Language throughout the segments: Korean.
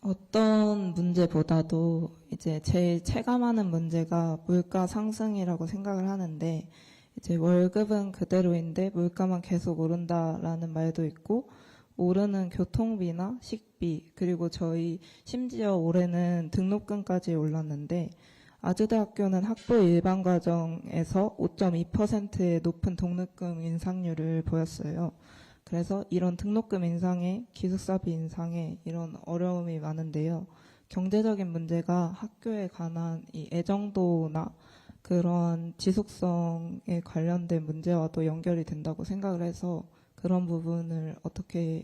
어떤 문제보다도 이제 제일 체감하는 문제가 물가 상승이라고 생각을 하는데, 이제 월급은 그대로인데 물가만 계속 오른다라는 말도 있고, 오르는 교통비나 식비, 그리고 저희 심지어 올해는 등록금까지 올랐는데, 아주대학교는 학부 일반 과정에서 5.2%의 높은 등록금 인상률을 보였어요. 그래서 이런 등록금 인상에 기숙사비 인상에 이런 어려움이 많은데요. 경제적인 문제가 학교에 관한 이 애정도나 그런 지속성에 관련된 문제와도 연결이 된다고 생각을 해서 그런 부분을 어떻게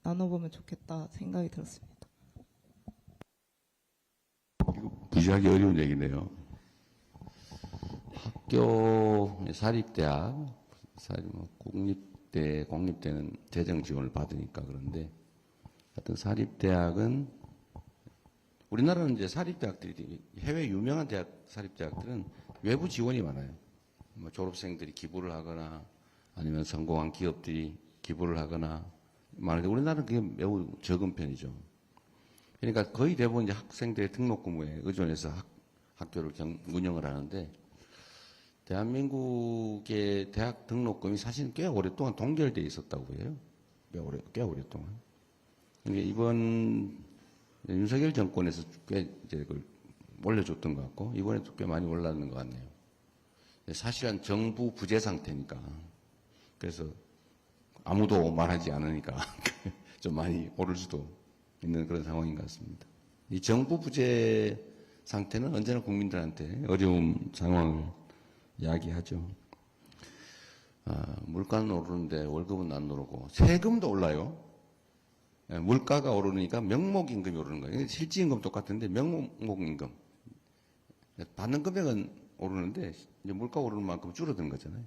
나눠보면 좋겠다 생각이 들었습니다. 이거 무지하게 어려운 얘기네요. 학교, 사립대학, 국립대, 공립대는 재정 지원을 받으니까 그런데, 하여튼 사립대학은, 우리나라는 이제 사립대학들이, 해외 유명한 대학, 사립대학들은 외부 지원이 많아요. 뭐 졸업생들이 기부를 하거나, 아니면 성공한 기업들이 기부를 하거나, 많은데 우리나라는 그게 매우 적은 편이죠. 그러니까 거의 대부분 이제 학생들의 등록금에 의존해서 학교를 운영을 하는데, 대한민국의 대학 등록금이 사실은 꽤 오랫동안 동결되어 있었다고 해요. 꽤 오랫동안. 그러니까 이번 윤석열 정권에서 꽤 이제 그걸 올려줬던 것 같고, 이번에도 꽤 많이 올랐는 것 같네요. 사실은 정부 부재 상태니까, 그래서 아무도 말하지 않으니까 좀 많이 오를 수도 있는 그런 상황인 것 같습니다. 이 정부 부재 상태는 언제나 국민들한테 어려운 상황을 이야기하죠. 물가는 오르는데 월급은 안 오르고 세금도 올라요. 물가가 오르니까 명목임금이 오르는 거예요. 실질임금 똑같은데 명목임금. 받는 금액은 오르는데 이제 물가 오르는 만큼 줄어드는 거잖아요.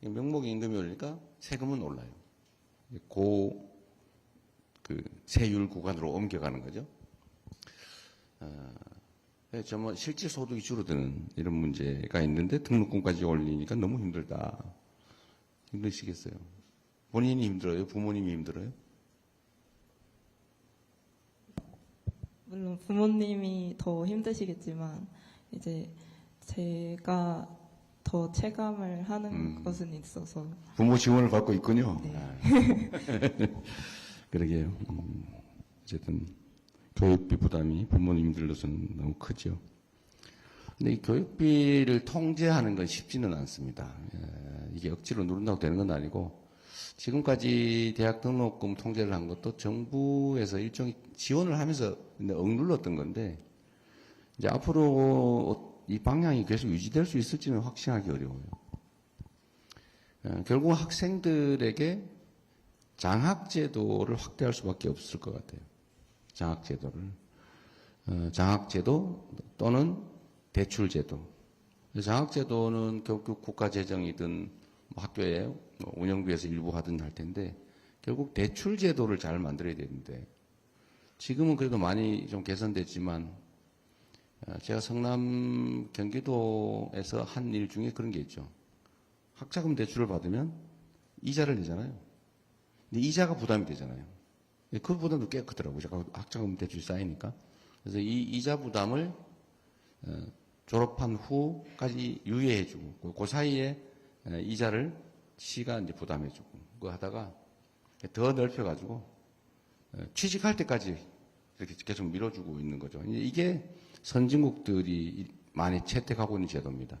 명목임금이 오르니까 세금은 올라요. 그 세율 구간으로 옮겨가는 거죠. 정말 실질 소득이 줄어드는 이런 문제가 있는데 등록금까지 올리니까 너무 힘들다. 힘드시겠어요? 본인이 힘들어요? 부모님이 힘들어요? 물론 부모님이 더 힘드시겠지만 이제 제가 더 체감을 하는 것은 있어서 부모 지원을 받고 있군요. 네. 그러게요. 어쨌든 교육비 부담이 부모님들로서는 너무 크죠. 근데 이 교육비를 통제하는 건 쉽지는 않습니다. 이게 억지로 누른다고 되는 건 아니고, 지금까지 대학 등록금 통제를 한 것도 정부에서 일종의 지원을 하면서 억눌렀던 건데, 이제 앞으로 이 방향이 계속 유지될 수 있을지는 확신하기 어려워요. 결국 학생들에게 장학제도를 확대할 수밖에 없을 것 같아요. 장학제도를. 장학제도 또는 대출제도. 장학제도는 결국 국가재정이든 학교에 운영비에서 일부 하든 할 텐데, 결국 대출제도를 잘 만들어야 되는데, 지금은 그래도 많이 좀 개선됐지만, 제가 성남 경기도에서 한 일 중에 그런 게 있죠. 학자금 대출을 받으면 이자를 내잖아요. 근데 이자가 부담이 되잖아요. 그 부담도 꽤 크더라고요. 학자금 대출이 쌓이니까. 그래서 이 이자 부담을 졸업한 후까지 유예해주고, 그 사이에 이자를 시가 이제 부담해주고, 그거 하다가 더 넓혀가지고 취직할 때까지 이렇게 계속 밀어주고 있는 거죠. 이게 선진국들이 많이 채택하고 있는 제도입니다.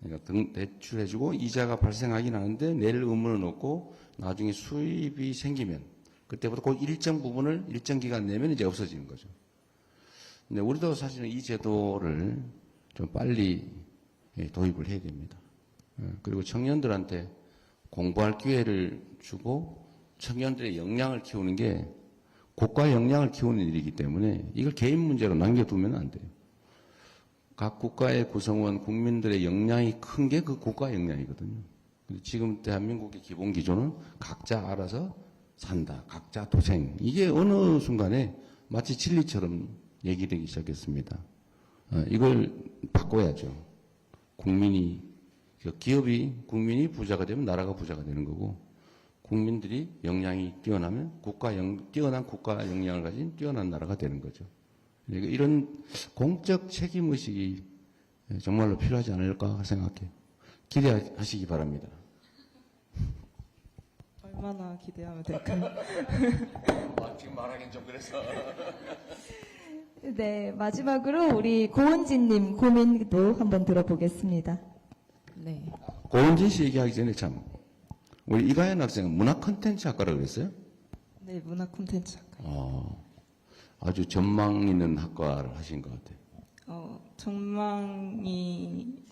그러니까 대출해주고 이자가 발생하긴 하는데 낼 의무는 없고, 나중에 수입이 생기면 그때부터 그 일정 부분을 일정 기간 내면 이제 없어지는 거죠. 근데 우리도 사실은 이 제도를 좀 빨리 도입을 해야 됩니다. 그리고 청년들한테 공부할 기회를 주고 청년들의 역량을 키우는 게 국가 역량을 키우는 일이기 때문에 이걸 개인 문제로 남겨두면 안 돼요. 각 국가의 구성원, 국민들의 역량이 큰 게 그 국가 역량이거든요. 근데 지금 대한민국의 기본 기조는 각자 알아서 산다, 각자 도생. 이게 어느 순간에 마치 진리처럼 얘기되기 시작했습니다. 이걸 바꿔야죠. 기업이, 국민이 부자가 되면 나라가 부자가 되는 거고, 국민들이 역량이 뛰어나면 뛰어난 국가 역량을 가진 뛰어난 나라가 되는 거죠. 그러니까 이런 공적 책임의식이 정말로 필요하지 않을까 생각해요. 기대하시기 바랍니다. 얼마나 기대하면 될까요? 지금 말하긴 좀 그래서. 네, 마지막으로 우리 고은진님 고민도 한번 들어보겠습니다. 네. 고은진 씨 얘기하기 전에 참 우리 이가연 학생은 문화 콘텐츠 학과라고 그랬어요? 네, 문화 콘텐츠 학과. 아주 전망 있는 학과를 하신 것 같아요. 전망이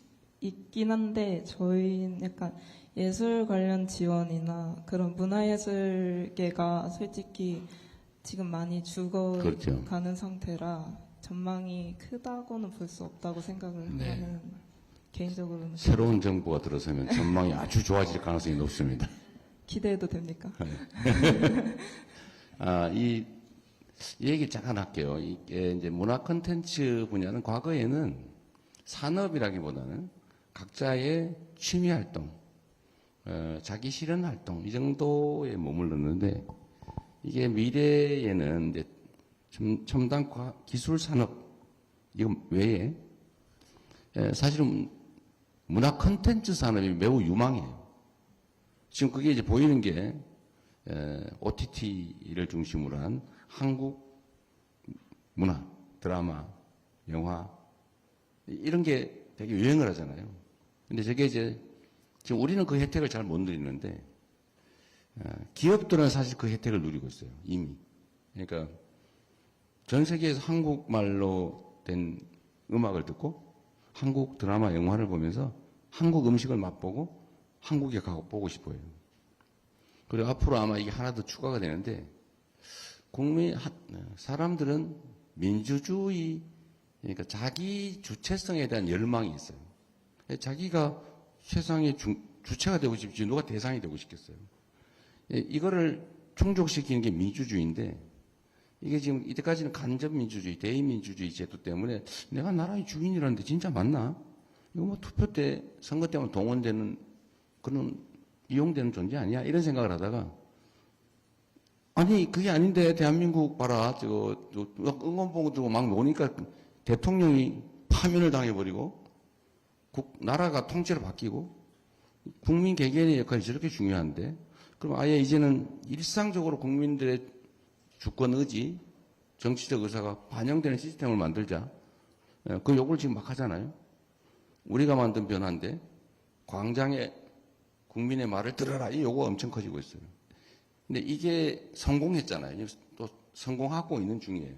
있긴 한데 저희는 약간 예술 관련 지원이나 그런 문화예술계가 솔직히 지금 많이 그렇죠. 죽어가는 상태라 전망이 크다고는 볼 수 없다고 생각을 네. 하는 개인적으로는 새로운 정부가 들어서면 전망이 아주 좋아질 가능성이 높습니다. 기대해도 됩니까? 이 얘기 잠깐 할게요. 이게 이제 문화 콘텐츠 분야는 과거에는 산업이라기보다는 각자의 취미 활동, 자기 실현 활동 이 정도에 머물렀는데 이게 미래에는 이제 첨단 기술 산업 이거 외에 사실은 문화 콘텐츠 산업이 매우 유망해요. 지금 그게 이제 보이는 게 OTT를 중심으로 한 한국 문화, 드라마, 영화 이런 게 되게 유행을 하잖아요. 근데 저게 이제 지금 우리는 그 혜택을 잘 못 누리는데 기업들은 사실 그 혜택을 누리고 있어요. 이미. 그러니까 전 세계에서 한국말로 된 음악을 듣고 한국 드라마, 영화를 보면서 한국 음식을 맛보고 한국에 가고 보고 싶어요. 그리고 앞으로 아마 이게 하나 더 추가가 되는데 사람들은 민주주의, 그러니까 자기 주체성에 대한 열망이 있어요. 자기가 세상의 주체가 되고 싶지 누가 대상이 되고 싶겠어요. 이거를 충족시키는 게 민주주의인데 이게 지금 이때까지는 간접민주주의, 대의민주주의 제도 때문에 내가 나라의 주인이라는데 진짜 맞나? 이거 뭐 투표 때, 선거 때만 동원되는 그런 이용되는 존재 아니야? 이런 생각을 하다가 아니 그게 아닌데 대한민국 봐라 응원봉 들고 막 노니까 대통령이 파면을 당해버리고 나라가 통째로 바뀌고 국민 개개인의 역할이 저렇게 중요한데 그럼 아예 이제는 일상적으로 국민들의 주권 의지, 정치적 의사가 반영되는 시스템을 만들자. 그 요구를 지금 막 하잖아요. 우리가 만든 변화인데 광장에 국민의 말을 들어라 이 요구가 엄청 커지고 있어요. 근데 이게 성공했잖아요. 또 성공하고 있는 중이에요.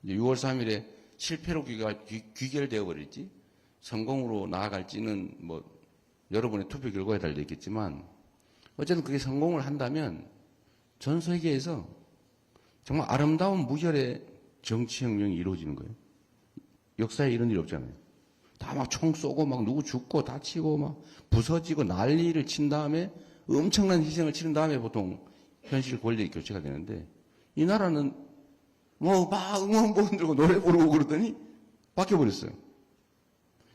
이제 6월 3일에 실패로 귀결되어 버릴지 성공으로 나아갈지는 뭐 여러분의 투표 결과에 달려 있겠지만 어쨌든 그게 성공을 한다면 전 세계에서 정말 아름다운 무혈의 정치혁명이 이루어지는 거예요. 역사에 이런 일이 없잖아요. 다 막 총 쏘고 막 누구 죽고 다치고 막 부서지고 난리를 친 다음에 엄청난 희생을 치른 다음에 보통 현실 권력이 교체가 되는데 이 나라는 뭐 막 응원봉 들고 노래 부르고 그러더니 바뀌어버렸어요.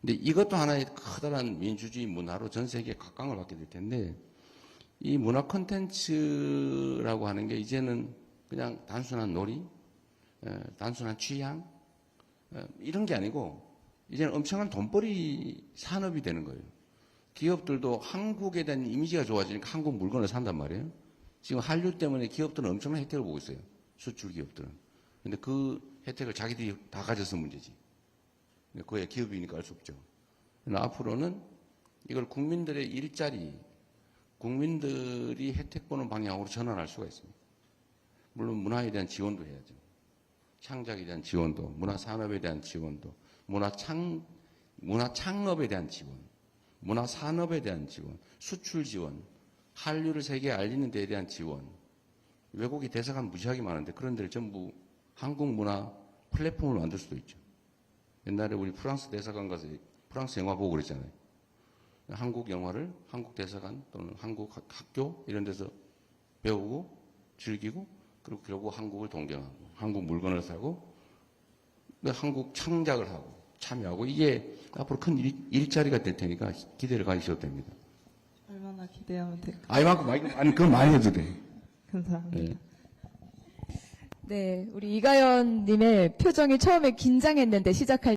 근데 이것도 하나의 커다란 민주주의 문화로 전 세계에 각광을 받게 될 텐데 이 문화 콘텐츠라고 하는 게 이제는 그냥 단순한 놀이, 단순한 취향 이런 게 아니고 이제는 엄청난 돈벌이 산업이 되는 거예요. 기업들도 한국에 대한 이미지가 좋아지니까 한국 물건을 산단 말이에요. 지금 한류 때문에 기업들은 엄청난 혜택을 보고 있어요. 수출 기업들은. 근데 그 혜택을 자기들이 다 가져서 문제지. 그게 기업이니까 알 수 없죠. 그러나 앞으로는 이걸 국민들의 일자리, 국민들이 혜택 보는 방향으로 전환할 수가 있습니다. 물론 문화에 대한 지원도 해야죠. 창작에 대한 지원도, 문화산업에 대한 지원도, 문화창업에 대한 지원, 문화산업에 대한 지원, 수출 지원, 한류를 세계에 알리는 데에 대한 지원. 외국이 대사관 무지하게 많은데 그런 데를 전부 한국 문화 플랫폼을 만들 수도 있죠. 옛날에 우리 프랑스 대사관 가서 프랑스 영화 보고 그랬잖아요. 한국 영화를 한국 대사관 또는 한국 학교 이런 데서 배우고 즐기고 그리고 결국 한국을 동경하고 한국 물건을 사고 한국 창작을 하고 참여하고 이게 앞으로 큰 일자리가 될 테니까 기대를 가지셔도 됩니다. 얼마나 기대하면 될까요? 아니, 그건 많이 해도 돼. 감사합니다. 네. 네, 우리 이가연님의 표정이 처음에 긴장했는데 시작할